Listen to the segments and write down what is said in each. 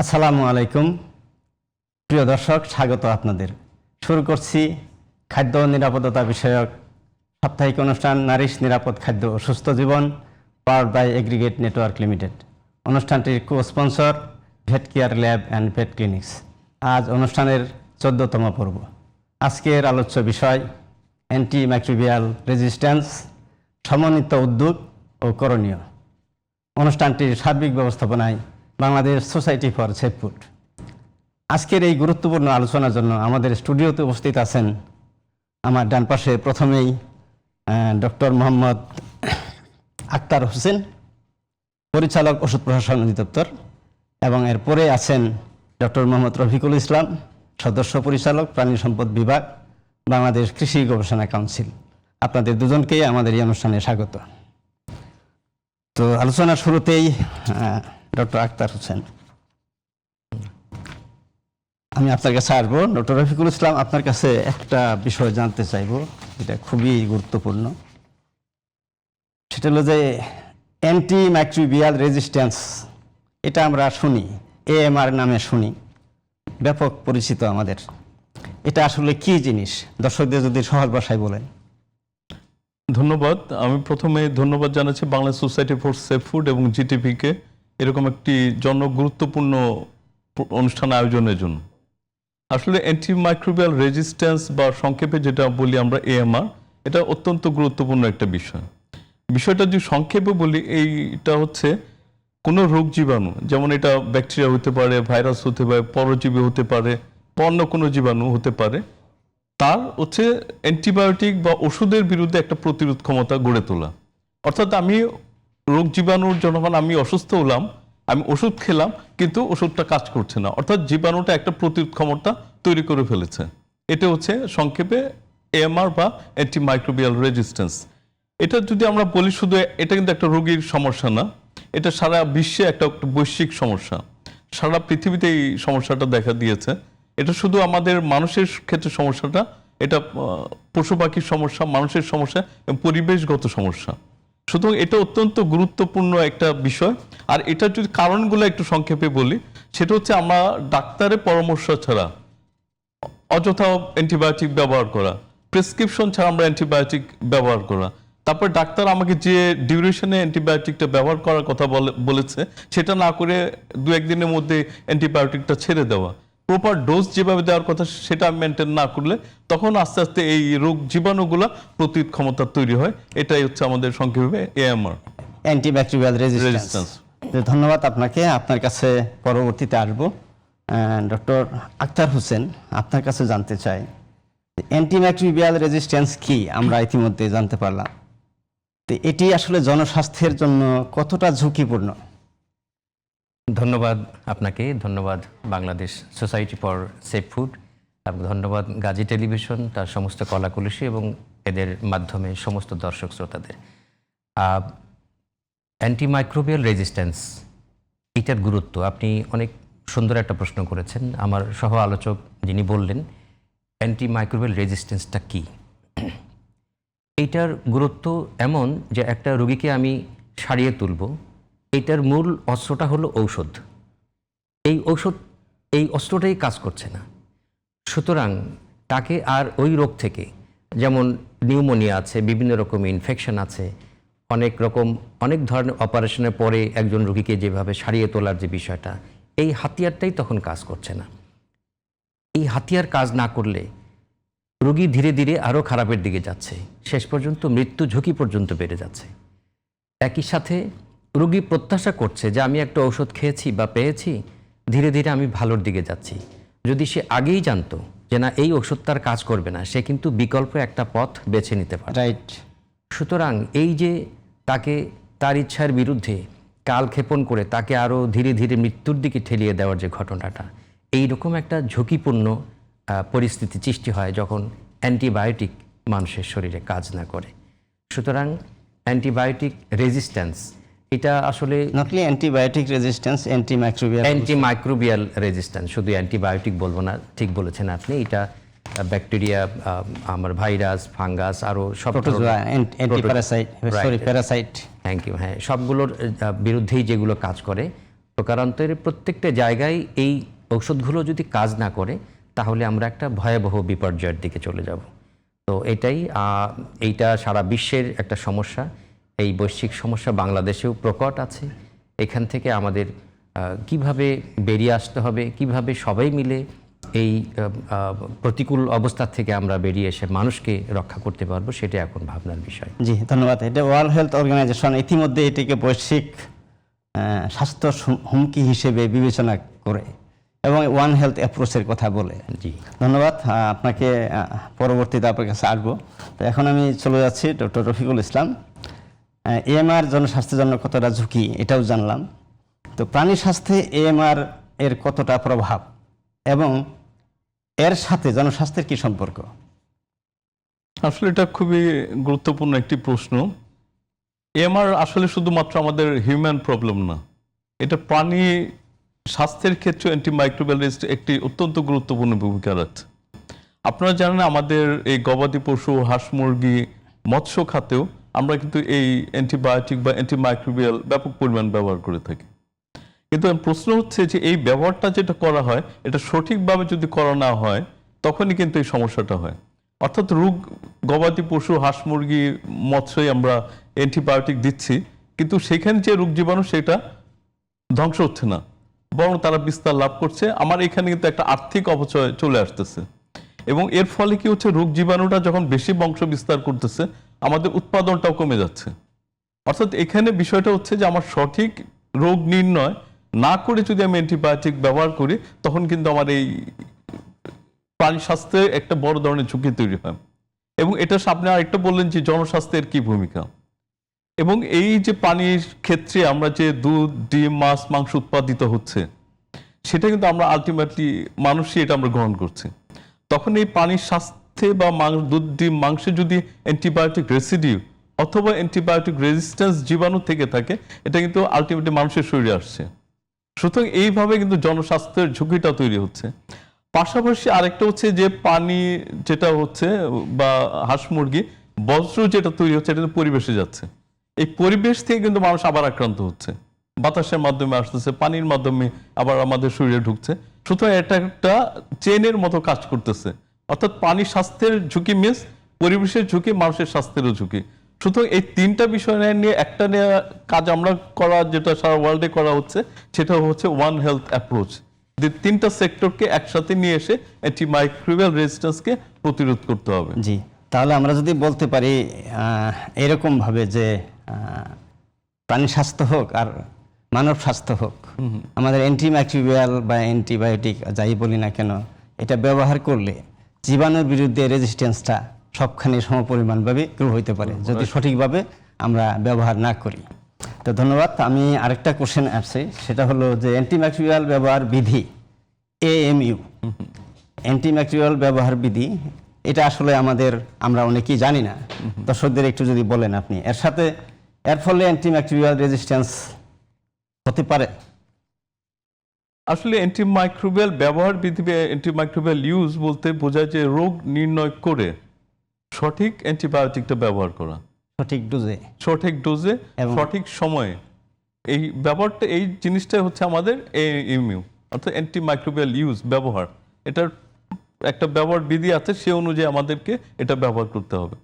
আসসালামু আলাইকুম প্রিয় দর্শক, স্বাগত আপনাদের। শুরু করছি খাদ্য নিরাপত্তা বিষয়ক সাপ্তাহিক অনুষ্ঠান নারিশ নিরাপদ খাদ্য ও সুস্থ জীবন, powered by aggregate network limited. অনুষ্ঠানটির co sponsor vet care lab and vet clinics. আজ অনুষ্ঠানের 14তম পর্ব। আজকের আলোচ্য বিষয় অ্যান্টি মাইক্রোবিয়াল রেজিস্ট্যান্স, সমন্বিত উদ্যোগ ও করণীয়। অনুষ্ঠানটির সার্বিক ব্যবস্থাপনায় Bangladesh society for safe food. আজকের এই গুরুত্বপূর্ণ আলোচনার জন্য আমাদের স্টুডিওতে উপস্থিত আছেন আমার ডান পাশে প্রথমেই ডক্টর মোহাম্মদ আক্তার হোসেন, পরিচালক ওষুধ প্রশাসন অধিদপ্তর, এবং এরপরে আছেন ডক্টর মোহাম্মদ রফিকুল ইসলাম, সদস্য পরিচালক প্রাণী সম্পদ বিভাগ, বাংলাদেশ কৃষি গবেষণা কাউন্সিল। আপনাদের দুজনকেই আমাদের এই অনুষ্ঠানে স্বাগত। তো আলোচনার শুরুতেই ডক্টর আক্তার হোসেন, আমি আপনার কাছে আসবো। ডক্টর রফিকুল ইসলাম, আপনার কাছে একটা বিষয় জানতে চাইব, এটা খুবই গুরুত্বপূর্ণ। সেটা হলো যে অ্যান্টি মাইক্রোবিয়াল রেজিস্ট্যান্স, এটা আমরা শুনি, AMR নামে শুনি, ব্যাপক পরিচিত আমাদের। এটা আসলে কি জিনিস, দর্শকদের যদি সহজ ভাষায় বলেন। ধন্যবাদ। আমি প্রথমে ধন্যবাদ জানাচ্ছি Bangladesh society for safe food এবং জিটিপিকে এরকম একটি জনগুরুত্বপূর্ণ অনুষ্ঠান আয়োজনের জন্য। আসলে অ্যান্টি মাইক্রোবিয়াল রেজিস্ট্যান্স বা সংক্ষেপে যেটা বলি আমরা AMR, এটা অত্যন্ত গুরুত্বপূর্ণ একটা বিষয়। বিষয়টা যদি সংক্ষেপে বলি, এইটা হচ্ছে কোনো রোগ জীবাণু, যেমন এটা ব্যাকটেরিয়া হতে পারে, ভাইরাস হতে পারে, পরজীবী হতে পারে, বা অন্য কোনো জীবাণু হতে পারে, তার হচ্ছে অ্যান্টিবায়োটিক বা ওষুধের বিরুদ্ধে একটা প্রতিরোধ ক্ষমতা গড়ে তোলা। অর্থাৎ আমি রোগ জীবাণুর যখন আমি অসুস্থ হলাম, আমি ওষুধ খেলাম কিন্তু ওষুধটা কাজ করছে না, অর্থাৎ জীবাণুটা একটা প্রতিরোধ ক্ষমতা তৈরি করে ফেলেছে। এটা হচ্ছে সংক্ষেপে AMR বা অ্যান্টি মাইক্রোবিয়াল রেজিস্ট্যান্স। এটা যদি আমরা বলি, শুধু এটা কিন্তু একটা রোগীর সমস্যা না, এটা সারা বিশ্বে একটা বৈশ্বিক সমস্যা। সারা পৃথিবীতে এই সমস্যাটা দেখা দিয়েছে। এটা শুধু আমাদের মানুষের ক্ষেত্রে সমস্যাটা, এটা পশু পাখির সমস্যা, মানুষের সমস্যা এবং পরিবেশগত সমস্যা। সুতরাং এটা অত্যন্ত গুরুত্বপূর্ণ একটা বিষয়। আর এটা যদি কারণগুলো একটু সংক্ষেপে বলি, সেটা হচ্ছে আমরা ডাক্তারের পরামর্শ ছাড়া অযথা অ্যান্টিবায়োটিক ব্যবহার করা, প্রেসক্রিপশন ছাড়া আমরা অ্যান্টিবায়োটিক ব্যবহার করা, তারপর ডাক্তার আমাকে যে ডিউরেশনে অ্যান্টিবায়োটিকটা ব্যবহার করার কথা বলেছে সেটা না করে 2-1 দিনের মধ্যে অ্যান্টিবায়োটিকটা ছেড়ে দেওয়া, প্রপার ডোজ যেভাবে দেওয়ার কথা সেটা মেনটেন না করলে তখন আস্তে আস্তে এই রোগ জীবাণুগুলা প্রতিরোধ ক্ষমতা তৈরি হয়। এটাই হচ্ছে আমাদের সংক্ষেপে AMR, অ্যান্টি মাইক্রোবিয়াল রেজিস্ট্যান্স। ধন্যবাদ আপনাকে। আপনার কাছে পরবর্তীতে আসবো। ডক্টর আক্তার হোসেন, আপনার কাছে জানতে চাই অ্যান্টি মাইক্রোবিয়াল রেজিস্ট্যান্স কি। আমরা ইতিমধ্যে জানতে পারলাম, তো এটি আসলে জনস্বাস্থ্যের জন্য কতটা ঝুঁকিপূর্ণ? ধন্যবাদ আপনাকে, ধন্যবাদ Bangladesh society for safe food, এবং ধন্যবাদ গাজী টেলিভিশন, তার সমস্ত কলাকুশলী এবং এদের মাধ্যমে সমস্ত দর্শক শ্রোতাদের। অ্যান্টি মাইক্রোবিয়াল রেজিস্ট্যান্স, এটার গুরুত্ব আপনি অনেক সুন্দর একটা প্রশ্ন করেছেন। আমার সহ আলোচক যিনি বললেন অ্যান্টি মাইক্রোবিয়াল রেজিস্ট্যান্সটা কী, এইটার গুরুত্ব এমন যে একটা রোগীকে আমি সারিয়ে তুলব, এইটার মূল অস্ত্রটা হলো ঔষধ। এই অস্ত্রটাই কাজ করছে না, সুতরাং তাকে আর ওই রোগ থেকে, যেমন নিউমোনিয়া আছে, বিভিন্ন রকম ইনফেকশন আছে, অনেক ধরনের অপারেশনের পরে একজন রোগীকে যেভাবে সারিয়ে তোলার যে বিষয়টা, এই হাতিয়ারটাই তখন কাজ করছে না। এই হাতিয়ার কাজ না করলে রোগী ধীরে ধীরে আরও খারাপের দিকে যাচ্ছে, শেষ পর্যন্ত মৃত্যু ঝুঁকি পর্যন্ত বেড়ে যাচ্ছে। একই সাথে রোগী প্রত্যাশা করছে যে আমি একটা ঔষধ খেয়েছি বা পেয়েছি, ধীরে ধীরে আমি ভালোর দিকে যাচ্ছি। যদি সে আগেই জানতো যে না, এই ওষুধ তার কাজ করবে না, সে কিন্তু বিকল্প একটা পথ বেছে নিতে পারে। রাইট। সুতরাং এই যে তাকে তার ইচ্ছার বিরুদ্ধে কালক্ষেপণ করে তাকে আরও ধীরে ধীরে মৃত্যুর দিকে ঠেলিয়ে দেওয়ার যে ঘটনাটা, এইরকম একটা ঝুঁকিপূর্ণ পরিস্থিতি সৃষ্টি হয় যখন অ্যান্টিবায়োটিক মানুষের শরীরে কাজ না করে। সুতরাং অ্যান্টিবায়োটিক রেজিস্ট্যান্স, এটা আসলে not only antibiotic resistance, antimicrobial resistance, শুধু অ্যান্টিবায়োটিক বলবো না, ঠিক বলেছেন আপনি। এটা ব্যাকটেরিয়া, আমার ভাইরাস, ফাঙ্গাস, আরও সব প্যারাসাইট। Thank you. হ্যাঁ, সবগুলোর বিরুদ্ধেই যেগুলো কাজ করে, প্রকারান্তরে প্রত্যেকটা জায়গায় এই ঔষধগুলো যদি কাজ না করে তাহলে আমরা একটা ভয়াবহ বিপর্যয়ের দিকে চলে যাব। তো এইটা সারা বিশ্বের একটা সমস্যা, এই বৈশ্বিক সমস্যা বাংলাদেশেও প্রকট আছে। এখান থেকে আমাদের কিভাবে বেরিয়ে আসতে হবে, কিভাবে সবাই মিলে এই প্রতিকূল অবস্থা থেকে আমরা বেরিয়ে এসে মানুষকে রক্ষা করতে পারবো, সেটা এখন ভাবনার বিষয়। জি ধন্যবাদ। এটা ওয়ার্ল্ড হেলথ অর্গানাইজেশন ইতিমধ্যে এটিকে বৈশ্বিক স্বাস্থ্য হুমকি হিসেবে বিবেচনা করে এবং ওয়ান হেলথ অ্যাপ্রোচের কথা বলে। জি ধন্যবাদ আপনাকে। পরবর্তীতে আপনার কাছে আসবো। তো এখন আমি চলে যাচ্ছি ডক্টর রফিকুল ইসলাম। এএমআর জনস্বাস্থ্যের জন্য কতটা ঝুঁকি এটাও জানলাম। তো প্রাণী স্বাস্থ্যে এএমআর এর কতটা প্রভাব এবং এর সাথে জনস্বাস্থ্যের কি সম্পর্ক? আসলে এটা খুবই গুরুত্বপূর্ণ একটি প্রশ্ন। এএমআর আসলে শুধুমাত্র আমাদের হিউম্যান প্রবলেম না, এটা প্রাণী স্বাস্থ্যের ক্ষেত্রে অ্যান্টিমাইক্রোবিয়াল রেজিস্ট্যান্স একটি অত্যন্ত গুরুত্বপূর্ণ ভূমিকা রাখছে। আপনারা জানেন আমাদের এই গবাদি পশু, হাঁস মুরগি, মৎস্য খাতেও আমরা কিন্তু এই অ্যান্টিবায়োটিক বা অ্যান্টিমাইক্রোবিয়াল ব্যাপক পরিমাণ ব্যবহার করে থাকি। কিন্তু প্রশ্ন হচ্ছে যে এই ব্যবহারটা যেটা করা হয় এটা সঠিকভাবে যদি করা না হয় তখনই কিন্তু এই সমস্যাটা হয়। অর্থাৎ গবাদি পশু, হাঁস মুরগি, মৎস্যই আমরা অ্যান্টিবায়োটিক দিচ্ছি, কিন্তু সেখানে যে রোগ জীবাণু সেটা ধ্বংস হচ্ছে না, বরং তারা বিস্তার লাভ করছে। আমার এখানে কিন্তু একটা আর্থিক অপচয় চলে আসতেছে এবং এর ফলে কি হচ্ছে, রোগ জীবাণুটা যখন বেশি বংশ বিস্তার করতেছে আমাদের উৎপাদনটাও কমে যাচ্ছে। অর্থাৎ এখানে বিষয়টা হচ্ছে যে আমার সঠিক রোগ নির্ণয় না করে যদি আমি অ্যান্টিবায়োটিক ব্যবহার করি তখন কিন্তু আমার এই প্রাণী স্বাস্থ্যে একটা বড় ধরনের ঝুঁকি তৈরি হয়। এবং এটা আপনি আরেকটা বললেন যে জনস্বাস্থ্যের কি ভূমিকা, এবং এই যে পানির ক্ষেত্রে আমরা যে দুধ, ডিম, মাছ, মাংস উৎপাদিত হচ্ছে সেটা কিন্তু আমরা আলটিমেটলি মানুষই এটা আমরা গ্রহণ করছি। তখন এই পানির স্বাস্থ্যে বা দুধ, ডিম, মাংসে যদি অ্যান্টিবায়োটিক রেসিডিউ অথবা অ্যান্টিবায়োটিক রেজিস্ট্যান্স জীবাণু থেকে থাকে এটা কিন্তু আলটিমেটলি মানুষের শরীরে আসছে। সুতরাং এইভাবে কিন্তু জনস্বাস্থ্যের ঝুঁকিটা তৈরি হচ্ছে। পাশাপাশি আরেকটা হচ্ছে যে পানি যেটা হচ্ছে বা হাঁস মুরগি বজ্র যেটা তৈরি হচ্ছে এটা পরিবেশে যাচ্ছে, এই পরিবেশ থেকে কিন্তু মানুষ আবার আক্রান্ত হচ্ছে, বাতাসের মাধ্যমে আসতেছে, পানির মাধ্যমে আবার আমাদের শরীরে ঢুকছে। সুতরাং এটা একটা চেনের মতো কাজ করতেছে। অর্থাৎ পানির স্বাস্থ্যের ঝুঁকি মিস, পরিবেশের ঝুঁকি, মানুষের স্বাস্থ্যেরও ঝুঁকি। সুতরাং এই তিনটা বিষয় নিয়ে একটা নিয়ে কাজ আমরা করা, যেটা সারা ওয়ার্ল্ডে করা হচ্ছে, সেটা হচ্ছে ওয়ান হেলথ অ্যাপ্রোচ। তিনটা সেক্টরকে একসাথে নিয়ে এসে অ্যান্টিমাইক্রোবিয়াল রেজিস্ট্যান্সকে প্রতিরোধ করতে হবে। জি, তাহলে আমরা যদি বলতে পারি এরকমভাবে যে প্রাণী স্বাস্থ্য হোক আর মানব স্বাস্থ্য হোক, আমাদের অ্যান্টিমাইক্রোবিয়াল বা অ্যান্টিবায়োটিক যাই বলি না কেন, এটা ব্যবহার করলে জীবাণুর বিরুদ্ধে রেজিস্ট্যান্সটা সবখানে সমপরিমাণভাবে গ্রো হইতে পারে যদি সঠিকভাবে আমরা ব্যবহার না করি। তো ধন্যবাদ। আমি আরেকটা কোশ্চেন আসছে, সেটা হলো যে অ্যান্টিমাইক্রোবিয়াল ব্যবহার বিধি, AMU, অ্যান্টিমাইক্রোবিয়াল ব্যবহার বিধি, এটা আসলে আমরা অনেকেই জানি না। দর্শকদের একটু যদি বলেন আপনি, এর ফলে অ্যান্টিমাইক্রোবিয়াল রেজিস্ট্যান্স হতে পারে? আসলে অ্যান্টিমাইক্রোবিয়াল ব্যবহার বিধি, অ্যান্টিমাইক্রোবিয়াল ইউজ বলতে বোঝায় যে রোগ নির্ণয় করে সঠিক অ্যান্টিবায়োটিকটা ব্যবহার করা, সঠিক ডোজে সঠিক সময়ে। এই ব্যাপারটা, এই জিনিসটা হচ্ছে আমাদের AMU, অর্থাৎ অ্যান্টিমাইক্রোবিয়াল ইউজ ব্যবহার। এটার একটা ব্যবহার বিধি আছে, সে অনুযায়ী আমাদেরকে এটা ব্যবহার করতে হবে।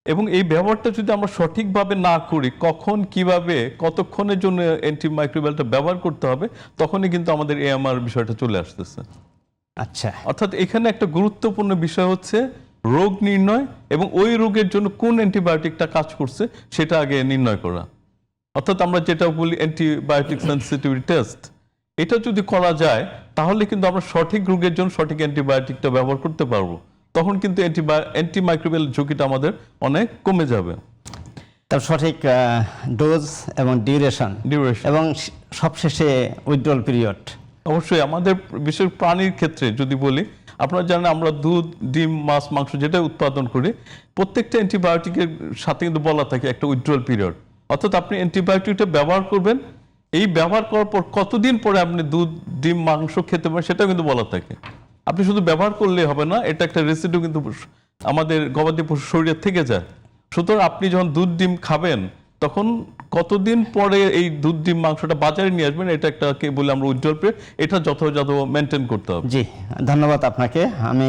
এবং এই ব্যবহারটা যদি আমরা সঠিকভাবে না করি, কখন, কিভাবে, কতক্ষণের জন্য অ্যান্টিমাইক্রোবিয়ালটা ব্যবহার করতে হবে, তখনই কিন্তু আমাদের AMR বিষয়টা চলে আসতেছে। আচ্ছা, অর্থাৎ এখানে একটা গুরুত্বপূর্ণ বিষয় হচ্ছে রোগ নির্ণয় এবং ওই রোগের জন্য কোন অ্যান্টিবায়োটিকটা কাজ করছে সেটা আগে নির্ণয় করা। অর্থাৎ আমরা যেটা বলি অ্যান্টিবায়োটিক সেন্সিটিভিটি টেস্ট, এটা যদি করা যায় তাহলে কিন্তু আমরা সঠিক রোগের জন্য সঠিক অ্যান্টিবায়োটিকটা ব্যবহার করতে পারবো। তখন কিন্তু অ্যান্টিমাইক্রোবিয়াল ঝুঁকিটা আমাদের অনেক কমে যাবে। তার সঠিক ডোজ এবং ডিউরেশন এবং সবশেষে উইথড্রল পিরিয়ড। অবশ্যই আমাদের বিশেষ প্রাণীর ক্ষেত্রে যদি বলি, আপনারা জানেন আমরা দুধ, ডিম, মাছ, মাংস যেটা উৎপাদন করি, প্রত্যেকটা অ্যান্টিবায়োটিকের সাথে কিন্তু বলা থাকে একটা উইথড্রল পিরিয়ড। অর্থাৎ আপনি অ্যান্টিবায়োটিকটা ব্যবহার করবেন, এই ব্যবহার করার পর কতদিন পরে আপনি দুধ, ডিম, মাংস খেতে পারেন সেটাও কিন্তু বলা থাকে। আপনি শুধু ব্যবহার করলে হবে না, এটা একটা রেসিডিউ কিন্তু আমাদের গবাদি পশুর শরীরে থেকে যায়। সুতরাং আপনি যখন দুধ, ডিম খাবেন তখন কতদিন পরে এই দুধ ডিম মাংসটা বাজারে নিয়ে আসবেন, এটা একটা কে বলে আমরা উজ্জ্বল পেয়ে এটা যথাযথ মেনটেন করতে হবে। জি, ধন্যবাদ আপনাকে। আমি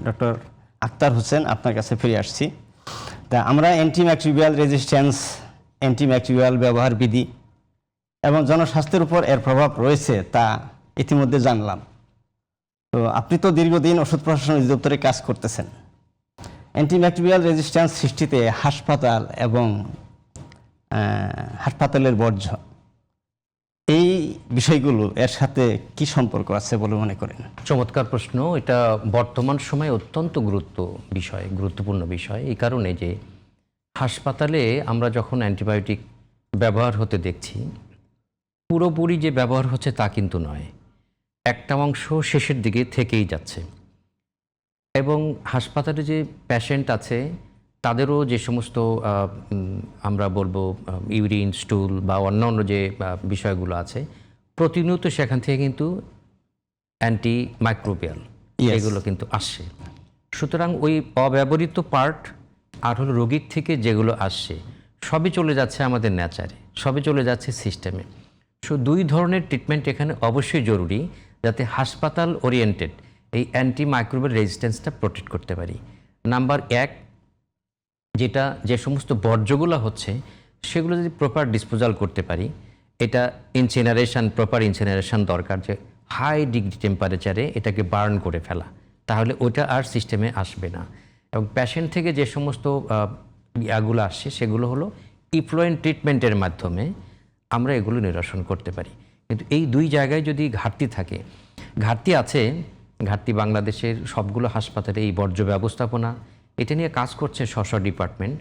ডক্টর আক্তার হোসেন আপনার কাছে ফিরে আসছি। তা আমরা অ্যান্টিম্যাক্রিবিয়াল রেজিস্ট্যান্স, অ্যান্টিম্যাক্রিবিয়াল ব্যবহার বিধি এবং জনস্বাস্থ্যের উপর এর প্রভাব রয়েছে তা ইতিমধ্যে জানলাম। তো আপনি তো দীর্ঘদিন ওষুধ প্রশাসন অধিদপ্তরে কাজ করতেছেন। অ্যান্টিম্যাক্রিবিয়াল রেজিস্ট্যান্স সৃষ্টিতে হাসপাতাল এবং হাসপাতালের বর্জ্য, এই বিষয়গুলো এর সাথে কি সম্পর্ক আছে বলে মনে করেন? চমৎকার প্রশ্ন। এটা বর্তমান সময়ে অত্যন্ত গুরুত্বপূর্ণ বিষয়, এই কারণে যে হাসপাতালে আমরা যখন অ্যান্টিবায়োটিক ব্যবহার হতে দেখছি, পুরোপুরি যে ব্যবহার হচ্ছে তা কিন্তু নয়, একটা অংশ শেষের দিকে থেকেই যাচ্ছে। এবং হাসপাতালে যে পেশেন্ট আছে তাদেরও যে সমস্ত আমরা বলবো ইউরিন, স্টুল বা অন্যান্য যে বিষয়গুলো আছে, প্রতিনিয়ত সেখান থেকে কিন্তু অ্যান্টি মাইক্রোবিয়াল এগুলো কিন্তু আসছে। সুতরাং ওই অব্যবহৃত পার্ট আর হলো রোগীর থেকে যেগুলো আসছে সবই চলে যাচ্ছে আমাদের নেচারে, সবই চলে যাচ্ছে সিস্টেমে। সো দুই ধরনের ট্রিটমেন্ট এখানে অবশ্যই জরুরি, যাতে হাসপাতাল ওরিয়েন্টেড এই অ্যান্টি মাইক্রোবিয়াল রেজিস্ট্যান্সটা প্রোটেক্ট করতে পারি। নাম্বার 1, যেটা যে সমস্ত বর্জ্যগুলো হচ্ছে সেগুলো যদি প্রপার ডিসপোজাল করতে পারি, এটা প্রপার ইনসিনারেশন দরকার, যে হাই ডিগ্রি টেম্পারেচারে এটাকে বার্ন করে ফেলা, তাহলে ওটা আর সিস্টেমে আসবে না। এবং পেশেন্ট থেকে যে সমস্ত ইয়াগুলো আসছে সেগুলো হলো ইফ্লুয়েন্ট ট্রিটমেন্টের মাধ্যমে আমরা এগুলো নিরসন করতে পারি। কিন্তু এই দুই জায়গায় যদি ঘাটতি আছে, বাংলাদেশের সবগুলো হাসপাতালে এই বর্জ্য ব্যবস্থাপনা এটা নিয়ে কাজ করছে স্ব ডিপার্টমেন্ট,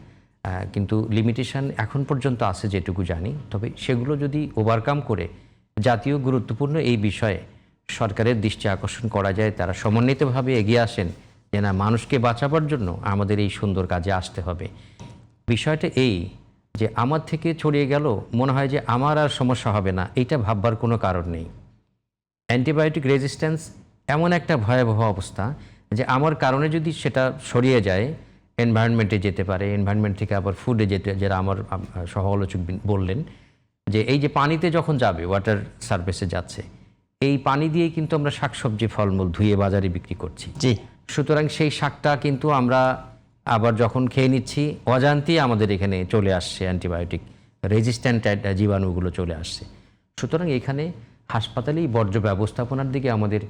কিন্তু লিমিটেশন এখন পর্যন্ত আছে যেটুকু জানি। তবে সেগুলো যদি ওভারকাম করে জাতীয় গুরুত্বপূর্ণ এই বিষয়ে সরকারের দৃষ্টি আকর্ষণ করা যায়, তারা সমন্বিতভাবে এগিয়ে আসেন যে না, মানুষকে বাঁচাবার জন্য আমাদের এই সুন্দর কাজে আসতে হবে। বিষয়টা এই যে আমার থেকে ছড়িয়ে গেল, মনে হয় যে আমার আর সমস্যা হবে না, এইটা ভাববার কোনো কারণ নেই। অ্যান্টিবায়োটিক রেজিস্ট্যান্স এমন একটা ভয়াবহ অবস্থা যে আমার কারণে যদি সেটা ছড়িয়ে যায়, এনভায়রনমেন্টে যেতে পারে, এনভায়রনমেন্ট থেকে আবার ফুডে যেতে, যারা আমার সহ আলোচক বললেন যে এই যে পানিতে যখন যাবে, ওয়াটার সার্ফেসে যাচ্ছে, এই পানি দিয়েই কিন্তু আমরা শাকসবজি ফলমূল ধুয়ে বাজারে বিক্রি করছি। জি, সুতরাং সেই শাকটা কিন্তু আমরা আবার যখন খেয়ে নিচ্ছি, অজান্তেই আমাদের এখানে চলে আসছে অ্যান্টিবায়োটিক রেজিস্ট্যান্ট জীবাণুগুলো চলে আসছে। সুতরাং এখানে হাসপাতালেই বর্জ্য ব্যবস্থাপনার দিকে আমাদের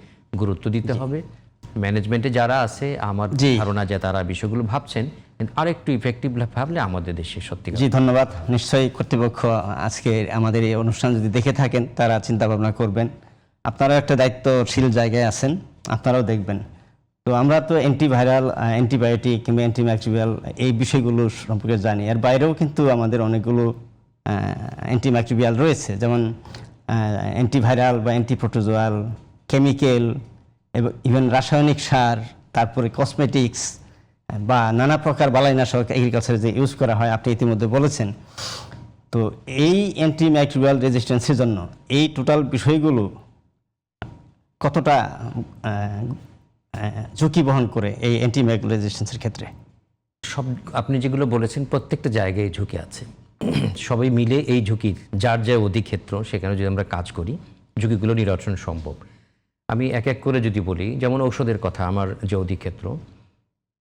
গুরুত্ব দিতে হবে। ম্যানেজমেন্টে যারা আছে, আমার ধারণা যে তারা বিষয়গুলো ভাবছেন, কিন্তু আরেকটু ইফেক্টিভ ভাবলে আমাদের দেশে সত্যি। জি, ধন্যবাদ। নিশ্চয়ই কর্তৃপক্ষ আজকে আমাদের এই অনুষ্ঠান যদি দেখে থাকেন, তারা চিন্তা ভাবনা করবেন। আপনারাও একটা দায়িত্বশীল জায়গায় আছেন, আপনারাও দেখবেন। তো আমরা তো অ্যান্টিভাইরাল, অ্যান্টিবায়োটিক কিংবা অ্যান্টিমাইক্রোবিয়াল এই বিষয়গুলো সম্পর্কে জানি। এর বাইরেও কিন্তু আমাদের অনেকগুলো অ্যান্টিমাইক্রোবিয়াল রয়েছে, যেমন অ্যান্টিভাইরাল বা অ্যান্টিপ্রোটোজোয়াল, কেমিক্যাল এবং ইভেন রাসায়নিক সার, তারপরে কসমেটিক্স বা নানা প্রকার বালাইনাশক এগ্রিকালচারে যে ইউজ করা হয়, আপনি ইতিমধ্যে বলেছেন। তো এই অ্যান্টিমাইক্রোবিয়াল রেজিস্ট্যান্সের জন্য এই টোটাল বিষয়গুলো কতটা ঝুঁকি বহন করে এই অ্যান্টিমাইক্রোবিয়াল রেজিস্ট্যান্সের ক্ষেত্রে? সব আপনি যেগুলো বলেছেন প্রত্যেকটা জায়গায় ঝুঁকি আছে, সবাই মিলে এই ঝুঁকির যার যে অধিক্ষেত্র সেখানে যদি আমরা কাজ করি, ঝুঁকিগুলো নিরসন সম্ভব। আমি এক এক করে যদি বলি, যেমন ঔষধের কথা, আমার যে অধিক্ষেত্র,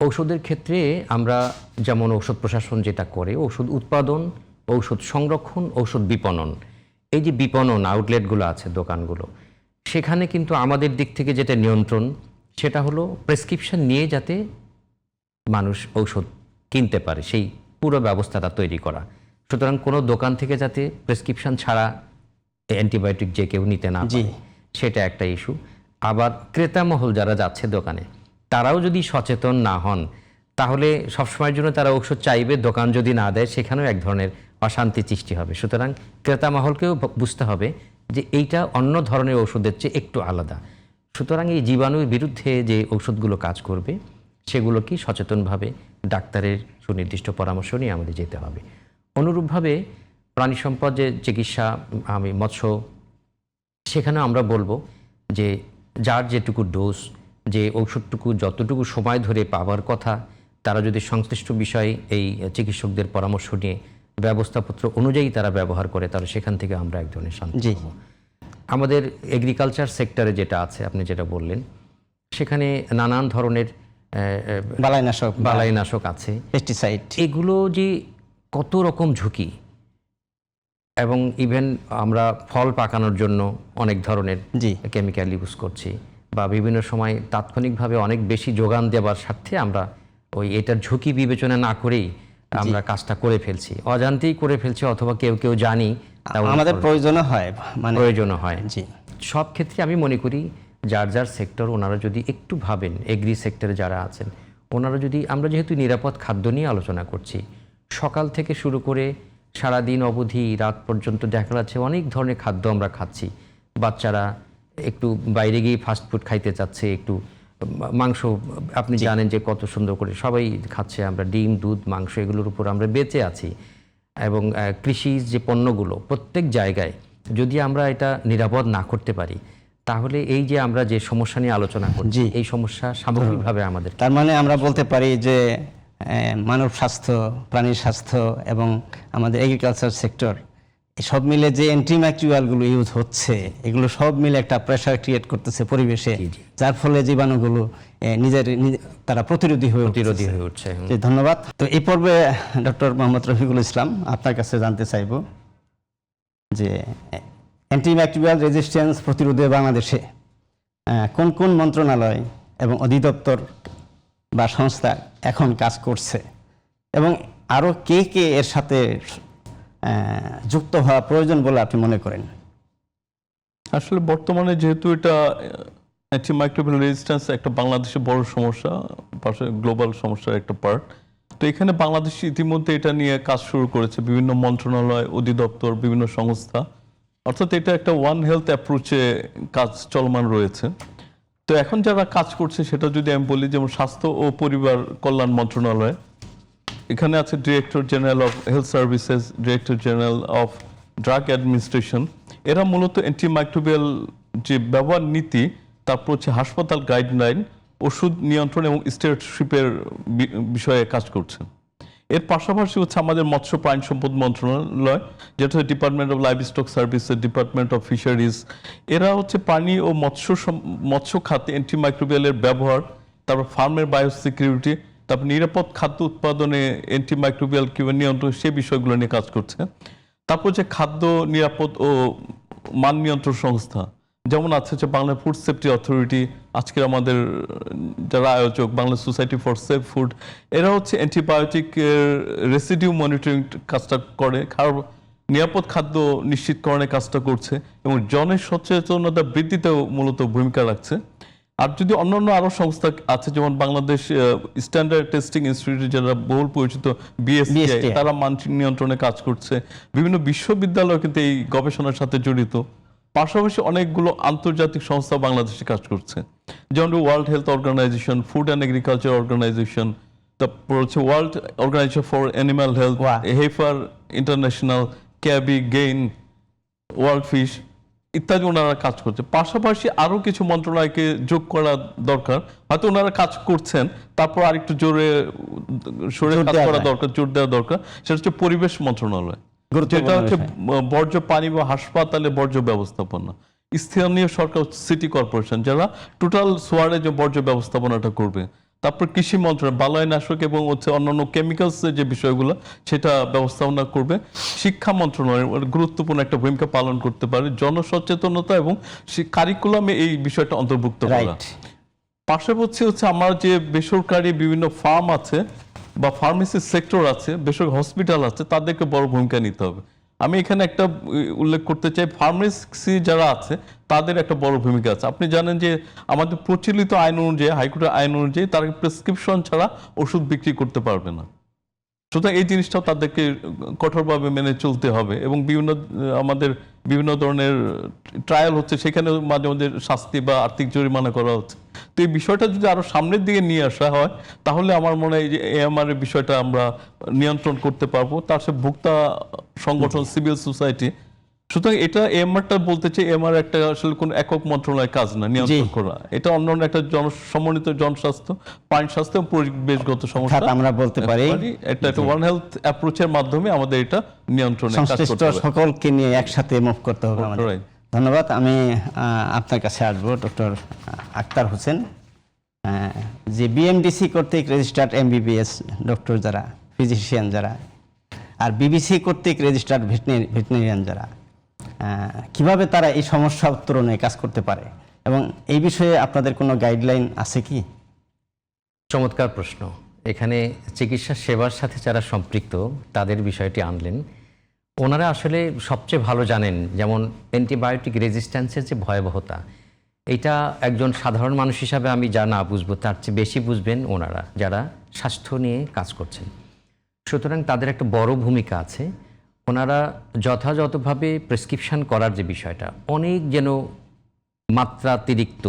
ঔষধের ক্ষেত্রে আমরা যেমন ঔষধ প্রশাসন যেটা করে, ঔষধ উৎপাদন, ঔষধ সংরক্ষণ, ঔষধ বিপণন, এই যে বিপণন আউটলেটগুলো আছে, দোকানগুলো, সেখানে কিন্তু আমাদের দিক থেকে যেটা নিয়ন্ত্রণ, সেটা হলো প্রেসক্রিপশন নিয়ে যাতে মানুষ ঔষধ কিনতে পারে, সেই পুরো ব্যবস্থাটা তৈরি করা। সুতরাং কোনো দোকান থেকে যাতে প্রেসক্রিপশন ছাড়া অ্যান্টিবায়োটিক যে কেউ নিতে না পারে, সেটা একটা ইস্যু। আবার ক্রেতা মহল যারা যাচ্ছে দোকানে, তারাও যদি সচেতন না হন, তাহলে সবসময়ের জন্য তারা ঔষধ চাইবে, দোকান যদি না দেয় সেখানেও এক ধরনের অশান্তি সৃষ্টি হবে। সুতরাং ক্রেতা মহলকেও বুঝতে হবে যে এইটা অন্য ধরনের ওষুধের চেয়ে একটু আলাদা। সুতরাং এই জীবাণুর বিরুদ্ধে যে ঔষধগুলো কাজ করবে, সেগুলো কি সচেতনভাবে ডাক্তারের সুনির্দিষ্ট পরামর্শ নিয়ে আমাদের যেতে হবে। অনুরূপভাবে প্রাণী সম্পদ যে চিকিৎসা, আমি মৎস্য, সেখানেও আমরা বলবো যে যার যেটুকু ডোজ, যে ঔষধটুকু যতটুকু সময় ধরে পাওয়ার কথা, তারা যদি সংশ্লিষ্ট বিষয়ে এই চিকিৎসকদের পরামর্শ নিয়ে ব্যবস্থাপত্র অনুযায়ী তারা ব্যবহার করে, তাহলে সেখান থেকে আমরা এক ধরনের শান্তি জি। পাবো। আমাদের এগ্রিকালচার সেক্টরে যেটা আছে, আপনি যেটা বললেন, সেখানে নানান ধরনের বালাইনাশক, বালাইনাশক আছে। পেস্টিসাইড, এগুলো যে কত রকম ঝুঁকি, এবং ইভেন আমরা ফল পাকানোর জন্য অনেক ধরনের জি। কেমিক্যাল ইউজ করছি, বা বিভিন্ন সময় তাৎক্ষণিকভাবে অনেক বেশি যোগান দেওয়ার স্বার্থে আমরা এটার ঝুঁকি বিবেচনা না করেই আমরা কাজটা করে ফেলছি, অজান্তেই করে ফেলছি, অথবা কেউ কেউ জানি তাও আমাদের প্রয়োজনও হয়, মানে প্রয়োজনও হয়। জি। সব ক্ষেত্রে আমি মনে করি যার যার সেক্টর ওনারা যদি একটু ভাবেন, এগ্রি সেক্টরে যারা আছেন ওনারা যদি, আমরা যেহেতু নিরাপদ খাদ্য নিয়ে আলোচনা করছি, সকাল থেকে শুরু করে সারাদিন অবধি রাত পর্যন্ত দেখা যাচ্ছে অনেক ধরনের খাদ্য আমরা খাচ্ছি। বাচ্চারা একটু বাইরে গিয়ে ফাস্ট ফুড খাইতে চাচ্ছে, একটু মাংস, আপনি জানেন যে কত সুন্দর করে সবাই খাচ্ছে, আমরা ডিম, দুধ, মাংস এগুলোর উপর আমরা বেঁচে আছি। এবং কৃষি যে পণ্যগুলো প্রত্যেক জায়গায় যদি আমরা এটা নিরাপদ না করতে পারি, তাহলে এই যে আমরা যে সমস্যা নিয়ে আলোচনা করছি, এই সমস্যা সামগ্রিকভাবে আমাদের, তার মানে আমরা বলতে পারি যে মানব স্বাস্থ্য, প্রাণীর স্বাস্থ্য এবং আমাদের এগ্রিকালচার সেক্টর সব মিলে যে অ্যান্টিমাইক্রোবিয়ালগুলো ইউজ হচ্ছে, এগুলো সব মিলে একটা প্রেশার ক্রিয়েট করতেছে পরিবেশে, যার ফলে জীবাণুগুলো তারা প্রতিরোধী হয়ে উঠছে। জি, ধন্যবাদ। তো এই পর্বে ডক্টর মোহাম্মদ রফিকুল ইসলাম, আপনার কাছে জানতে চাইব যে অ্যান্টিমাইক্রোবিয়াল রেজিস্ট্যান্স প্রতিরোধে বাংলাদেশে কোন কোন মন্ত্রণালয় এবং অধিদপ্তর বা সংস্থা এখন কাজ করছে, এবং আরও কে কে এর সাথে যুক্ত হওয়া প্রয়োজন বলে আপনি মনে করেন? আসলে বর্তমানে যেহেতু এটা অ্যান্টিমাইক্রোবিয়াল রেজিস্ট্যান্স একটা বাংলাদেশের বড় সমস্যা, পাশে গ্লোবাল সমস্যার একটা পার্ট, তো এখানে বাংলাদেশ ইতিমধ্যে এটা নিয়ে কাজ শুরু করেছে, বিভিন্ন মন্ত্রণালয়, অধিদপ্তর, বিভিন্ন সংস্থা, অর্থাৎ এটা একটা ওয়ান হেলথ অ্যাপ্রোচে কাজ চলমান রয়েছে। তো এখন যারা কাজ করছে সেটা যদি আমি বলি, যেমন স্বাস্থ্য ও পরিবার কল্যাণ মন্ত্রণালয়, এখানে আছে director general of health services, director general of drug administration. এরা মূলত অ্যান্টিমাইক্রোবিয়াল যে ব্যবহার নীতি, তারপর হচ্ছে হাসপাতাল গাইডলাইন, ওষুধ নিয়ন্ত্রণ এবং স্টেটশিপের বিষয়ে কাজ করছে। এর পাশাপাশি হচ্ছে আমাদের মৎস্য প্রাণ সম্পদ মন্ত্রণালয়, যেটা হচ্ছে department of live stock services, department of fisheries. এরা হচ্ছে প্রাণী ও মৎস্য খাতে অ্যান্টিমাইক্রোবিয়ালের ব্যবহার, তারপর ফার্মের বায়োসিকিউরিটি, তারপর নিরাপদ খাদ্য উৎপাদনে অ্যান্টিমাইক্রোবিয়াল কিভাবে নিয়ন্ত্রণ, সে বিষয়গুলো নিয়ে কাজ করছে। তারপর যে খাদ্য নিরাপদ ও মান নিয়ন্ত্রণ সংস্থা, যেমন আছে হচ্ছে বাংলা ফুড সেফটি অথরিটি, আজকের আমাদের যারা আয়োজক Bangla society for safe food, এরা হচ্ছে অ্যান্টিবায়োটিক রেসিডিউ মনিটরিং কাজটা করে, নিরাপদ খাদ্য নিশ্চিতকরণের কাজটা করছে, এবং জনের সচেতনতা বৃদ্ধিতেও মূলত ভূমিকা রাখছে। আর যদি অন্যান্য আরো সংস্থা আছে, যেমন বাংলাদেশ স্ট্যান্ডার্ড টেস্টিং ইনস্টিটিউট, যারা বহুল পরিচিত বিএসটিআই, তারা মান নিয়ন্ত্রণে কাজ করছে। বিভিন্ন বিশ্ববিদ্যালয় কিন্তু এই গবেষণার সাথে জড়িত। পাশাপাশি অনেকগুলো আন্তর্জাতিক সংস্থা বাংলাদেশে কাজ করছে, যেমন World Health Organization, Food and Agriculture Organization, তারপর হচ্ছে World Organization for Animal Health, Heifer International, CABI, GAIN, World Fish ইত্যাদি ওনারা কাজ করছে। পাশাপাশি আরো কিছু মন্ত্রণালয়কে যোগ করা দরকার, হয়তো ওনারা কাজ করছেন, তারপর আরেকটু জোরে কাজ করা দরকার, জোর দেওয়া দরকার। সেটা হচ্ছে পরিবেশ মন্ত্রণালয়, যেটা হচ্ছে বর্জ্য পানি বা হাসপাতালে বর্জ্য ব্যবস্থাপনা। স্থানীয় সরকার, সিটি কর্পোরেশন, যারা টোটাল সোয়ারে যে বর্জ্য ব্যবস্থাপনাটা করবে। তারপর কৃষি মন্ত্রণালয় বালাইনাশক এবং হচ্ছে অন্যান্য কেমিক্যালসের যে বিষয়গুলো সেটা ব্যবস্থাপনা করবে। শিক্ষা মন্ত্রণালয় গুরুত্বপূর্ণ একটা ভূমিকা পালন করতে পারে, জনসচেতনতা এবং কারিকুলামে এই বিষয়টা অন্তর্ভুক্ত করা। পাশাপাশি হচ্ছে আমার যে বেসরকারি বিভিন্ন ফার্ম আছে বা ফার্মেসি সেক্টর আছে, বেসরকারি হসপিটাল আছে, তাদেরকে বড় ভূমিকা নিতে হবে। আমি এখানে একটা উল্লেখ করতে চাই, ফার্মেসি যারা আছে তাদের একটা বড় ভূমিকা আছে। আপনি জানেন যে আমাদের প্রচলিত আইন অনুযায়ী, হাইকোর্টের আইন অনুযায়ী, তারা প্রেসক্রিপশন ছাড়া ওষুধ বিক্রি করতে পারবে না। সুতরাং এই জিনিসটাও তাদেরকে কঠোরভাবে মেনে চলতে হবে, এবং আমাদের বিভিন্ন ধরনের ট্রায়াল হচ্ছে, সেখানে মাঝে মাঝে শাস্তি বা আর্থিক জরিমানা করা হচ্ছে। তো এই বিষয়টা যদি আরো সামনের দিকে নিয়ে আসা হয়, তাহলে আমার মনে হয় যে এএমআর এর বিষয়টা আমরা নিয়ন্ত্রণ করতে পারবো। তার সাথে ভোক্তা সংগঠন, সিভিল সোসাইটি সুতরাং এটা এমআরটা বলতে চাই, এমআর একটা আসলে কোনো একক মন্ত্রণালয়ের কাজ না নিয়ন্ত্রণ করা, এটা অন্য একটা সমন্বিত জনস্বাস্থ্য, প্রাণ স্বাস্থ্য এবং পরিবেশগত সমস্যা অর্থাৎ আমরা বলতে পারি এটা একটা ওয়ান হেলথ অ্যাপ্রোচের মাধ্যমে আমাদের এটা নিয়ন্ত্রণে কাজ সংশ্লিষ্ট করতে হবে। সকলকে নিয়ে একসাথে মুভ করতে হবে আমাদের। Right. ধন্যবাদ। আমি আপনার কাছে আসবো ডক্টর আক্তার হোসেন। যে বিএমডিসি কর্তৃক রেজিস্টার্ড এমবিবিএস ডক্টর যারা, ফিজিশিয়ান যারা, আর বিবিসি কর্তৃক রেজিস্টার্ড ভেটেরিনারিয়ান যারা, কিভাবে তারা এই সমস্যা উত্তরণে কাজ করতে পারে এবং এই বিষয়ে আপনাদের কোনো গাইডলাইন আছে কি? চমৎকার প্রশ্ন। এখানে চিকিৎসা সেবার সাথে যারা সম্পৃক্ত তাদের বিষয়টি আনলেন। ওনারা আসলে সবচেয়ে ভালো জানেন, যেমন অ্যান্টিবায়োটিক রেজিস্ট্যান্সের যে ভয়াবহতা, এটা একজন সাধারণ মানুষ হিসাবে আমি যা না বুঝবো তার চেয়ে বেশি বুঝবেন ওনারা যারা স্বাস্থ্য নিয়ে কাজ করছেন। সুতরাং তাদের একটা বড় ভূমিকা আছে। ওনারা যথাযথভাবে প্রেসক্রিপশন করার যে বিষয়টা, অনেক যেন মাত্রাতিরিক্ত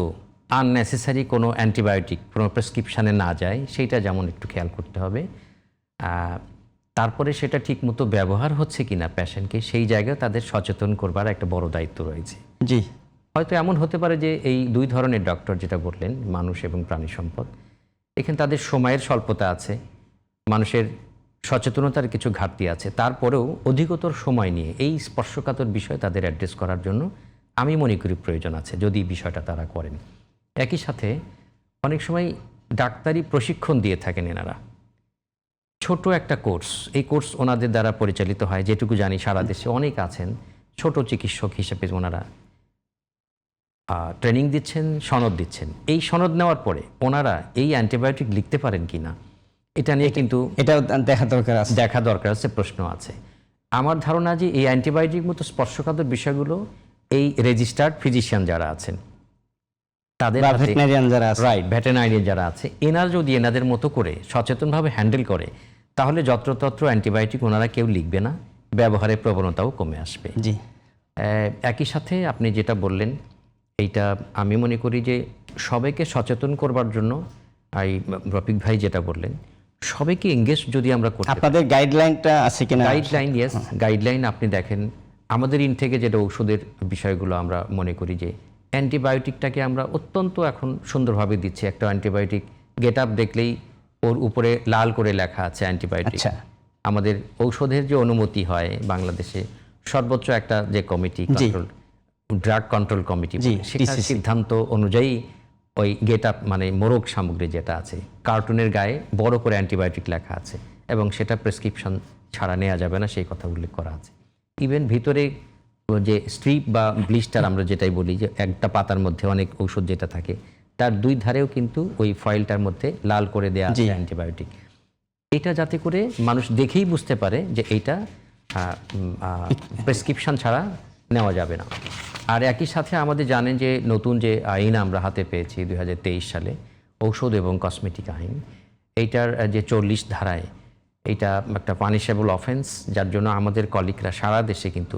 আননেসেসারি কোনো অ্যান্টিবায়োটিক কোনো প্রেসক্রিপশানে না যায়, সেইটা যেমন একটু খেয়াল করতে হবে। তারপরে সেটা ঠিকমতো ব্যবহার হচ্ছে কিনা পেশেন্টকে, সেই জায়গায় তাদের সচেতন করবার একটা বড় দায়িত্ব রয়েছে। জি, হয়তো এমন হতে পারে যে এই দুই ধরনের ডক্টর যেটা বললেন, মানুষ এবং প্রাণী সম্পদ, এখানে তাদের সময়ের স্বল্পতা আছে, মানুষের সচেতনতার কিছু ঘাটতি আছে। তারপরেও অধিকতর সময় নিয়ে এই স্পর্শকাতর বিষয় তাদের অ্যাড্রেস করার জন্য আমি মনে করি প্রয়োজন আছে, যদি বিষয়টা তারা করেন। একই সাথে অনেক সময় ডাক্তারি প্রশিক্ষণ দিয়ে থাকেন এনারা, ছোট একটা কোর্স, এই কোর্স ওনাদের দ্বারা পরিচালিত হয়। যেটুকু জানি সারা দেশে অনেক আছেন ছোট চিকিৎসক হিসেবে, ওনারা ট্রেনিং দিচ্ছেন, সনদ দিচ্ছেন। এই সনদ নেওয়ার পরে ওনারা এই অ্যান্টিবায়োটিক লিখতে পারেন কি না, এটা নিয়ে কিন্তু এটাও দেখা দরকার আছে। দেখা দরকার আছে, প্রশ্ন আছে। আমার ধারণা যে এই অ্যান্টিবায়োটিক মতো স্পর্শকাতর বিষয়গুলো এই রেজিস্টার্ড ফিজিশিয়ান যারা আছেন তাদের বা ভেটেরিনারিয়ান যারা আছে, রাইট, ভেটেরিনারিয়ান যারা আছে, এনারা যদি এনাদের মতো করে সচেতনভাবে হ্যান্ডেল করে, তাহলে যত্রতত্র অ্যান্টিবায়োটিক ওনারা কেউ লিখবে না, ব্যবহারের প্রবণতাও কমে আসবে। জি, একই সাথে আপনি যেটা বললেন, এইটা আমি মনে করি যে সবাইকে সচেতন করবার জন্য, এই রফিক ভাই যেটা বললেন, সবাইকে এঙ্গেজ যদি আমরা করতে পারি। আপনাদের গাইডলাইনটা আছে কিনা? গাইডলাইন, ইয়েস, গাইডলাইন আপনি দেখেন আমাদের থেকে যেটা ঔষধের বিষয়গুলো আমরা মনে করি যে অ্যান্টিবায়োটিকটাকে আমরা অত্যন্ত এখন সুন্দরভাবে দিচ্ছি। একটা অ্যান্টিবায়োটিক গেট আপ দেখলেই ওর উপরে লাল করে লেখা আছে অ্যান্টিবায়োটিক। আচ্ছা, আমাদের ঔষধের যে অনুমতি হয় বাংলাদেশে, সর্বোচ্চ একটা যে কমিটি, ড্রাগ কন্ট্রোল কমিটি, সেটার TCC সিদ্ধান্ত অনুযায়ী ওই গেট আপ মানে মোড়ক সামগ্রী যেটা আছে, কার্টুনের গায়ে বড় করে অ্যান্টিবায়োটিক লেখা আছে এবং সেটা প্রেসক্রিপশন ছাড়া নেওয়া যাবে না, সেই কথা উল্লেখ করা আছে। ইভেন ভিতরে যে স্ট্রিপ বা ব্লিস্টার আমরা যেটাই বলি, যে একটা পাতার মধ্যে অনেক ঔষধ যেটা থাকে, তার দুই ধারেও কিন্তু ওই ফয়েলটার মধ্যে লাল করে দেওয়া আছে অ্যান্টিবায়োটিক। এটা যাতে করে মানুষ দেখেই বুঝতে পারে যে এইটা প্রেসক্রিপশন ছাড়া নেওয়া যাবে না। আর একই সাথে আমাদের জানেন যে নতুন যে আইন আমরা হাতে পেয়েছি 2023 সালে, ঔষধ এবং কসমেটিক আইন, এইটার যে 40 ধারায়, এইটা একটা পানিশেবল অফেন্স, যার জন্য আমাদের কলিগরা সারা দেশে কিন্তু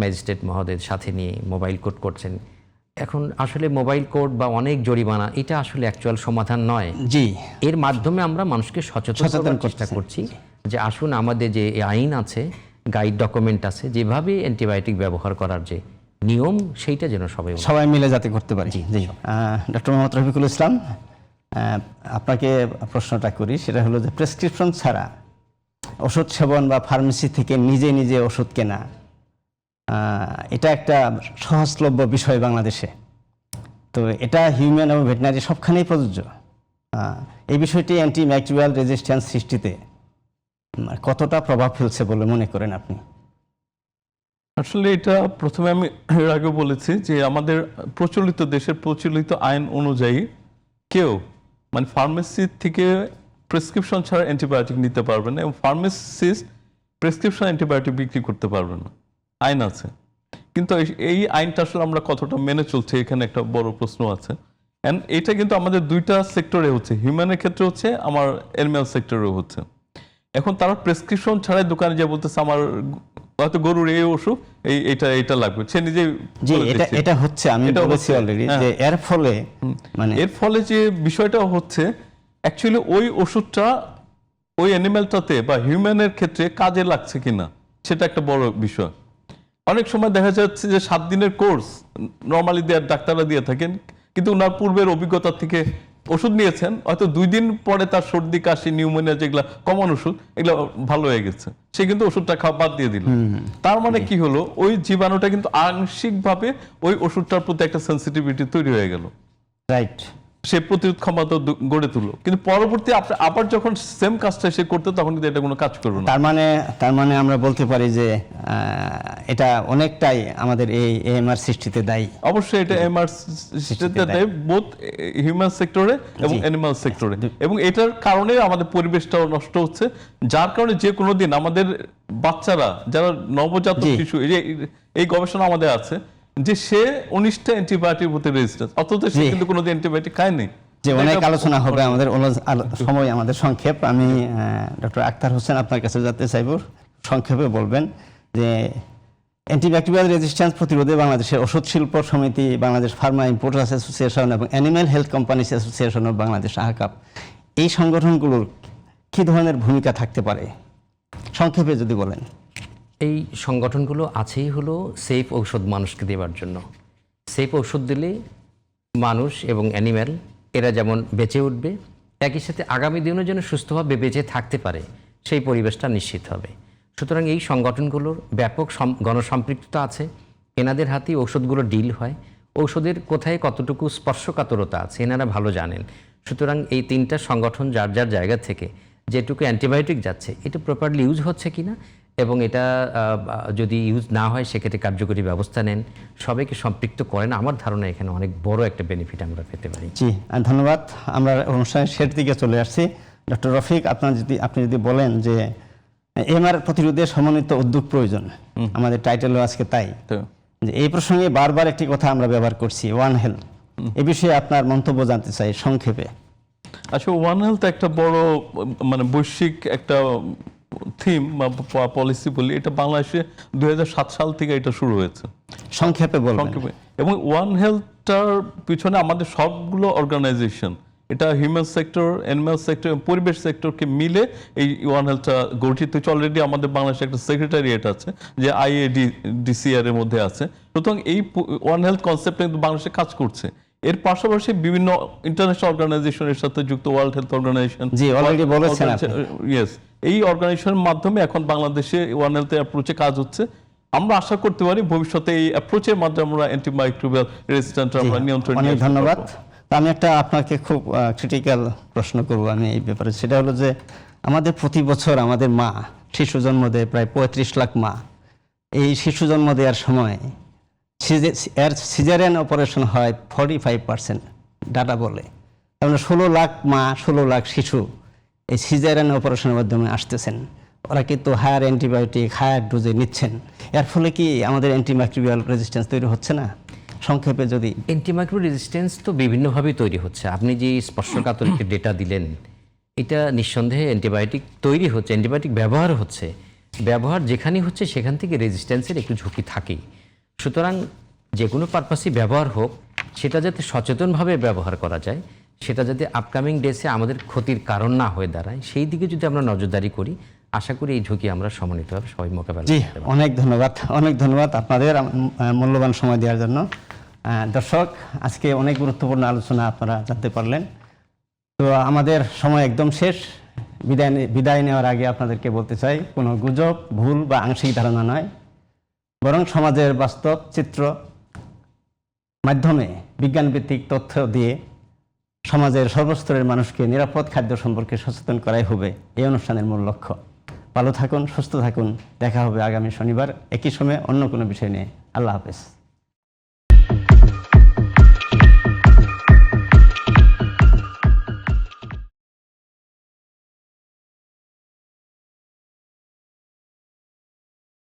ম্যাজিস্ট্রেট মহোদয়ের সাথে নিয়ে মোবাইল কোর্ট করছেন। এখন আসলে মোবাইল কোর্ট বা অনেক জরিমানা এটা আসলে অ্যাকচুয়াল সমাধান নয়। জি, এর মাধ্যমে আমরা মানুষকে সচেতন করার চেষ্টা করছি যে আসুন আমাদের যে আইন আছে, গাইড ডকুমেন্ট আছে, যেভাবে অ্যান্টিবায়োটিক ব্যবহার করার যে নিয়ম, সেইটা যেন সবাই মিলে যাতে করতে পারি। জি, ডক্টর মোহাম্মদ রফিকুল ইসলাম, আপনাকে প্রশ্নটা করি, সেটা হলো যে প্রেসক্রিপশন ছাড়া ওষুধ সেবন বা ফার্মেসি থেকে নিজে নিজে ওষুধ কেনা, এটা একটা সহজলভ্য বিষয় বাংলাদেশে। তো এটা হিউম্যান এবং ভেটেরিনারি সবখানেই প্রযোজ্য। এই বিষয়টি অ্যান্টিম্যাকটিরিয়াল রেজিস্ট্যান্স সৃষ্টিতে কতটা প্রভাব ফেলছে বলে মনে করেন আপনি? আসলে এটা প্রথমে আমি এর আগে বলেছি যে আমাদের দেশের প্রচলিত আইন অনুযায়ী কেউ মানে ফার্মেসি থেকে প্রেসক্রিপশন ছাড়া অ্যান্টিবায়োটিক নিতে পারবে না এবং ফার্মেসিস্ট প্রেসক্রিপশন অ্যান্টিবায়োটিক বিক্রি করতে পারবে না, আইন আছে। কিন্তু এই আইনটা আসলে আমরা কতটা মেনে চলছে, এখানে একটা বড় প্রশ্ন আছে। অ্যান্ড এটা কিন্তু আমাদের দুইটা সেক্টরে হচ্ছে, হিউম্যানের ক্ষেত্রে হচ্ছে, আমার অ্যানিম্যাল সেক্টরেও হচ্ছে। এখন তারা প্রেসক্রিপশন ছাড়াই দোকানে যে বলতেছে আমার হয়তো গরুর এই ওষুধ এটা লাগবে, সে নিজে এটা হচ্ছে, আমি বলেছি অলরেডি যে এর ফলে যে বিষয়টা হচ্ছে অ্যাকচুয়ালি ওই ওষুধটা ওই অ্যানিম্যালটাতে বা হিউম্যানের ক্ষেত্রে কাজে লাগছে কিনা, সেটা একটা বড় বিষয়। অনেক সময় দেখা যাচ্ছে যে 7 দিনের কোর্স নর্মালি ডাক্তাররা দিয়ে থাকেন, কিন্তু ওনার পূর্বের অভিজ্ঞতা থেকে ওষুধ নিয়েছেন, হয়তো 2 দিন পরে তার সর্দি কাশি নিউমোনিয়া যেগুলা কমন ওষুধ এগুলো ভালো হয়ে গেছে, সে কিন্তু ওষুধটা খাওয়া বাদ দিয়ে দিল। তার মানে কি হলো, ওই জীবাণুটা কিন্তু আংশিকভাবে ওই ওষুধটার প্রতি একটা সেন্সিটিভিটি তৈরি হয়ে গেল, রাইট। সে প্রতিরোধ ক্ষমতা গড়ে তুললো, কিন্তু পরবর্তী আবার যখন সেম কাজটা সে করতে তখন কিন্তু এটা কোনো কাজ করবে না। তার মানে আমরা বলতে পারি যে এটা অনেকটাই আমাদের এই এএমআর সৃষ্টিতে দায়ী। অবশ্যই এটা এমআর বোথ হিউম্যান সেক্টরে এবং অ্যানিমাল সেক্টরে, এবং এটার কারণে আমাদের পরিবেশটাও নষ্ট হচ্ছে, যার কারণে যে কোনো দিন আমাদের বাচ্চারা যারা নবজাতক শিশু, এই গবেষণা আমাদের আছে যে সে 19টা অ্যান্টিবায়োটিক প্রতি রেজিস্ট্যান্স, অথচ সে কিন্তু কোনোদিন অ্যান্টিবায়োটিক খায়নি। যে অনেক আলোচনা হবে, আমাদের সময় আমাদের সংক্ষেপ। আমি ডক্টর আক্তার হোসেন আপনার কাছে জানতে চাইব, সংক্ষেপে বলবেন যে অ্যান্টিব্যাকটেরিয়াল রেজিস্ট্যান্স প্রতিরোধে বাংলাদেশের ওষুধ শিল্প সমিতি, বাংলাদেশ ফার্মা ইম্পোর্টার্স অ্যাসোসিয়েশন এবং Animal Health Companies Association of Bangladesh AHCAB, এই সংগঠনগুলোর কী ধরনের ভূমিকা থাকতে পারে সংক্ষেপে যদি বলেন। এই সংগঠনগুলো আছেই হলো সেফ ঔষধ মানুষকে দেওয়ার জন্য। সেফ ওষুধ দিলে মানুষ এবং অ্যানিম্যাল এরা যেমন বেঁচে উঠবে, একই সাথে আগামী দিনে যেন সুস্থভাবে বেঁচে থাকতে পারে সেই পরিবেশটা নিশ্চিত হবে। সুতরাং এই সংগঠনগুলোর ব্যাপক গণসম্পৃক্ততা আছে, এনাদের হাতেই ঔষধগুলো ডিল হয়, ঔষধের কোথায় কতটুকু স্পর্শকাতরতা আছে এনারা ভালো জানেন। সুতরাং এই 3টা সংগঠন যার যার জায়গা থেকে যেটুকু অ্যান্টিবায়োটিক যাচ্ছে এটা প্রপারলি ইউজ হচ্ছে কিনা, এবং এটা যদি ইউজ না হয় সেক্ষেত্রে কার্যকরী ব্যবস্থা নেন, সবাইকে সম্পৃক্ত করেন, আমার ধারণা এখানে অনেক বড় একটা বেনিফিট আমরা পেতে পারি। জি, ধন্যবাদ। আমরা অনুষ্ঠানের শেষ দিকে চলে আসছি। ডক্টর রফিক, আপনি যদি বলেন যে এমআর প্রতিরোধে সমন্বিত উদ্যোগ প্রয়োজন, আমাদের টাইটেলও আজকে তাই, যে এই প্রসঙ্গে বারবার একটি কথা আমরা ব্যবহার করছি, ওয়ান হেলথ, এ বিষয়ে আপনার মন্তব্য জানতে চাই সংক্ষেপে। আসলে ওয়ান হেলথ একটা বড় মানে বৈশ্বিক একটা থিম বা পলিসি বলি, এটা বাংলাদেশে 2007 সাল থেকে এটা শুরু হয়েছে। সংক্ষেপে বলবেন। এবং ওয়ান হেলথটার পিছনে আমাদের সবগুলো অর্গানাইজেশন, এটা হিউম্যান সেক্টর, অ্যানিম্যাল সেক্টর, পরিবেশ সেক্টরকে মিলে এই ওয়ান হেলথটা গঠিত হয়েছে। অলরেডি আমাদের বাংলাদেশে একটা সেক্রেটারিয়েট আছে যে IADCR এর মধ্যে আছে। সুতরাং এই ওয়ান হেলথ কনসেপ্টে কিন্তু বাংলাদেশে কাজ করছে। এর পাশাপাশি বিভিন্ন ইন্টারন্যাশনাল অর্গানাইজেশনের সাথে যুক্ত, ওয়ার্ল্ড হেলথ অর্গানাইজেশন, জি অলরেডি বলেছেন আপনি। ইয়েস, এই অর্গানাইজেশনের মাধ্যমে এখন বাংলাদেশে ওয়ান হেলথের অ্যাপ্রোচে কাজ হচ্ছে। আমরা আশা করতে পারি ভবিষ্যতে এই অ্যাপ্রোচের মাধ্যমে আমরা অ্যান্টিমাইক্রোবিয়াল রেজিস্ট্যান্স আমরা নিয়ন্ত্রণ। অনেক ধন্যবাদ। আমি একটা আপনাকে খুব ক্রিটিক্যাল প্রশ্ন করব আমি এই ব্যাপারে, সেটা হলো যে আমাদের প্রতি বছর আমাদের মা শিশু জন্ম দেয় প্রায় 35 লাখ মা। এই শিশু জন্ম দেওয়ার সময় এর সিজারিয়ান অপারেশন হয় 45%, ডাটা বলে। তার মানে 16 লাখ মা, 16 লাখ শিশু এই সিজারিয়ান অপারেশনের মাধ্যমে আসতেছেন। ওরা কিন্তু হায়ার অ্যান্টিবায়োটিক, হায়ার ডোজে নিচ্ছেন। এর ফলে কি আমাদের অ্যান্টিমাইক্রোবিয়াল রেজিস্ট্যান্স তৈরি হচ্ছে না? সংক্ষেপে যদি। অ্যান্টিমাইক্রো রেজিস্ট্যান্স তো বিভিন্নভাবেই তৈরি হচ্ছে। আপনি যে স্পর্শকাতর একটি ডেটা দিলেন, এটা নিঃসন্দেহে অ্যান্টিবায়োটিক তৈরি হচ্ছে, অ্যান্টিবায়োটিক ব্যবহার হচ্ছে, ব্যবহার যেখানেই হচ্ছে সেখান থেকে রেজিস্ট্যান্সের একটু ঝুঁকি থাকেই। সুতরাং যে কোনো পারপাসই ব্যবহার হোক, সেটা যাতে সচেতনভাবে ব্যবহার করা যায়, সেটা যাতে আপকামিং ডেসে আমাদের ক্ষতির কারণ না হয়ে দাঁড়ায়, সেই দিকে যদি আমরা নজরদারি করি, আশা করি এই ঝুঁকি আমরা সমন্বিতভাবে সবাই মোকাবেলা জি, করতে পারব। অনেক ধন্যবাদ, অনেক ধন্যবাদ আপনাদের মূল্যবান সময় দেওয়ার জন্য। দর্শক, আজকে অনেক গুরুত্বপূর্ণ আলোচনা আপনারা জানতে পারলেন। তো আমাদের সময় একদম শেষ। বিদায় নেওয়ার আগে আপনাদেরকে বলতে চাই, কোনো গুজব, ভুল বা আংশিক ধারণা নয়, বরং সমাজের বাস্তব চিত্র মাধ্যমে বিজ্ঞানভিত্তিক তথ্য দিয়ে সমাজের সর্বস্তরের মানুষকে নিরাপদ খাদ্য সম্পর্কে সচেতন করাই হবে এই অনুষ্ঠানের মূল লক্ষ্য। ভালো থাকুন, সুস্থ থাকুন। দেখা হবে আগামী শনিবার একই সময়ে অন্য কোনো বিষয় নিয়ে। আল্লাহ হাফেজ।